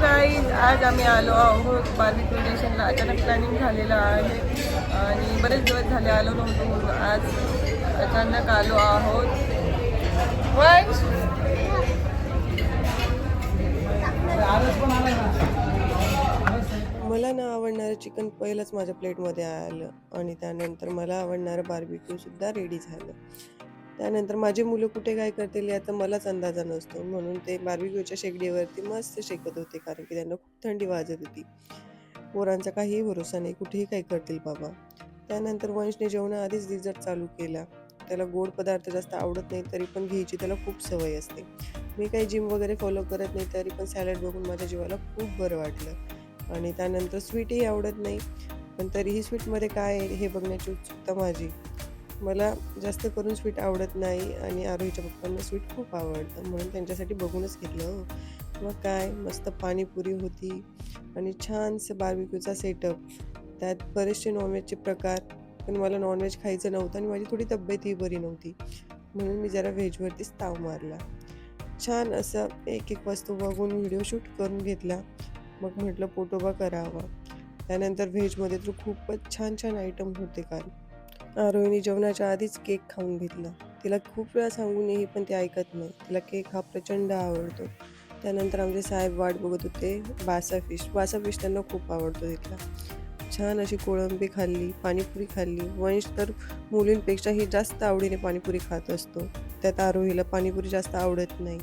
Guys, आज आम्ही आलो आहोत बार्बिक्यू नेशनला. अचानक प्लॅनिंग झालेलं आहे आणि बरेच दिवस झाले आलो नव्हतो म्हणून आज अचानक आलो आहोत. वंश मला न आवडणारं चिकन पहिलंच माझ्या प्लेटमध्ये आलं आणि त्यानंतर मला आवडणारं बार्बिक्यूसुद्धा रेडी झालं. त्यानंतर माझी मुलं कुठे काय करतील याचा मलाच अंदाजा नसतो, म्हणून ते बार्बिक्यूच्या शेगडीवरती मस्त शेकत होते, कारण की त्यांना खूप थंडी वाजत होती. पोरांचा काहीही भरोसा नाही, कुठेही काय करतील बाबा. त्यानंतर वंशने जेवणाआधीच डिझर्ट चालू केला. त्याला गोड पदार्थ जास्त आवडत नाही, तरी पण घ्यायची त्याला खूप सवय असते. मी काही जिम वगैरे फॉलो करत नाही, तरी पण सॅलड बघून माझ्या जीवाला खूप बरं वाटलं. आणि त्यानंतर स्वीटही आवडत नाही, पण तरीही स्वीटमध्ये काय आहे हे बघण्याची उत्सुकता माझी. मला जास्त करून स्वीट आवडत नाही आणि आरोहीच्या पप्पांना स्वीट खूप आवडतं, म्हणून त्यांच्यासाठी बघूनच घेतलं हो. मग काय मस्त पाणीपुरी होती आणि छानसं बार्बिक्यूचा सेटअप. त्यात बरेचसे नॉनव्हेजचे प्रकार, पण मला नॉनव्हेज खायचं नव्हतं आणि माझी थोडी तब्येतही बरी नव्हती, म्हणून मी जरा व्हेजवरतीच ताव मारला. छान असं एक एक वस्तू बघून व्हिडिओ शूट करून घेतला. मग म्हटलं पोटोबा करावा. त्यानंतर व्हेजमध्ये तर खूपच छान छान आयटम होते काल. आरोहीने जेवणाच्या आधीच केक खाऊन घेतला. तिला खूप वेळा सांगूनही पण ती ऐकत नाही. तिला केक हा प्रचंड आवडतो. त्यानंतर आमचे साहेब वाट बघत होते. बासा फिश त्यांना खूप आवडतो तिथला. छान अशी कोळंबी खाल्ली, पाणीपुरी खाल्ली. वंश तर मुलींपेक्षाही जास्त आवडीने पाणीपुरी खात असतो. त्यात आरोहीला पाणीपुरी जास्त आवडत नाही.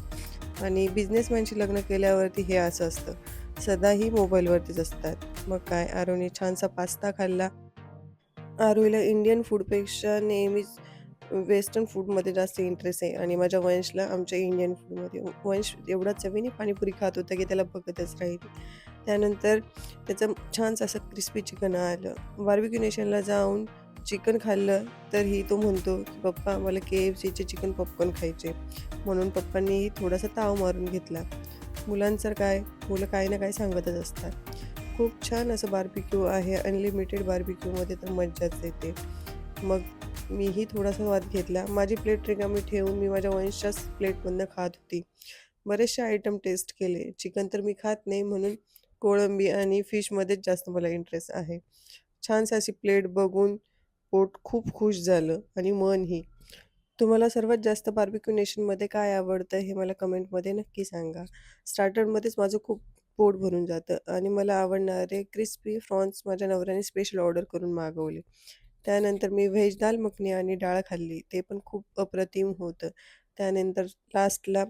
आणि बिझनेसमॅनशी लग्न केल्यावरती हे असं असतं, सदाही मोबाईलवरतीच असतात. मग काय आरोहीने छानसा पास्ता खाल्ला. आरोहीला इंडियन फूडपेक्षा नेहमीच वेस्टर्न फूडमध्ये जास्त इंटरेस्ट आहे आणि माझ्या वंशला आमच्या इंडियन फूडमध्ये. वंश एवढा चवीने पाणीपुरी खात होता की त्याला बघतच राहील. त्यानंतर त्याचं छानसं असं क्रिस्पी चिकन आलं. बार्बिक्यू नेशनला जाऊन चिकन खाल्लं तरीही तो म्हणतो की पप्पा मला KFCचे चिकन पॉपकॉर्न खायचे, म्हणून पप्पांनीही थोडासा ताव मारून घेतला. मुलांचं काय, मुलं काही ना काही सांगतच असतात. खूप छान असं बार्बिक्यू आहे. अनलिमिटेड बार्बिक्यूमध्ये तर मज्जाच येते. मग मीही थोडासा स्वाद घेतला. माझी प्लेट रिकामी ठेवून मी माझ्या वंशच्याच प्लेटमधनं खात होती. बरेचसे आयटम टेस्ट केले. चिकन तर मी खात नाही, म्हणून कोळंबी आणि फिशमध्येच जास्त मला इंटरेस्ट आहे. छानशी अशी प्लेट बघून पोट खूप खुश झालं आणि मनही. तुम्हाला सर्वात जास्त बार्बिक्यू नेशनमध्ये काय आवडतं हे मला कमेंटमध्ये नक्की सांगा. स्टार्टरमध्येच माझं खूप पोट भरून जातं आणि मला आवडणारे क्रिस्पी प्रॉन्स माझ्या नवऱ्याने स्पेशल ऑर्डर करून मागवले. त्यानंतर मी व्हेज दाल मखनी आणि डाळ खाल्ली. ते पण खूप अप्रतिम होतं. त्यानंतर लास्टला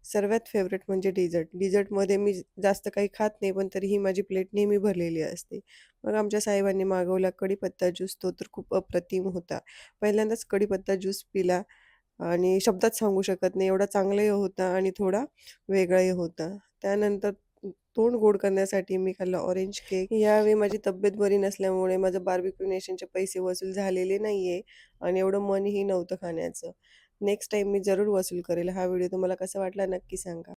सर्वात फेवरेट म्हणजे डिझर्ट. डिझर्टमध्ये मी जास्त काही खात नाही, पण तरीही माझी प्लेट नेहमी भरलेली असते. मग आमच्या साहेबांनी मागवला कढीपत्ता ज्यूस. तो तर खूप अप्रतिम होता. पहिल्यांदाच कढीपत्ता ज्यूस पिला आणि शब्दात सांगू शकत नाही, एवढा चांगलाही होता आणि थोडा वेगळाही होता. त्यानंतर तोंड गोड करण्यासाठी मी खाल्ला ऑरेंज केक. यावेळी माझी तब्येत बरी नसल्यामुळे माझं बार्बिक्यू नेशनचे पैसे वसूल झालेले नाही आहे आणि एवढं मनही नव्हतं खाण्याचं. नेक्स्ट टाईम मी जरूर वसूल करेल. हा व्हिडिओ तुम्हाला कसा वाटला नक्की सांगा.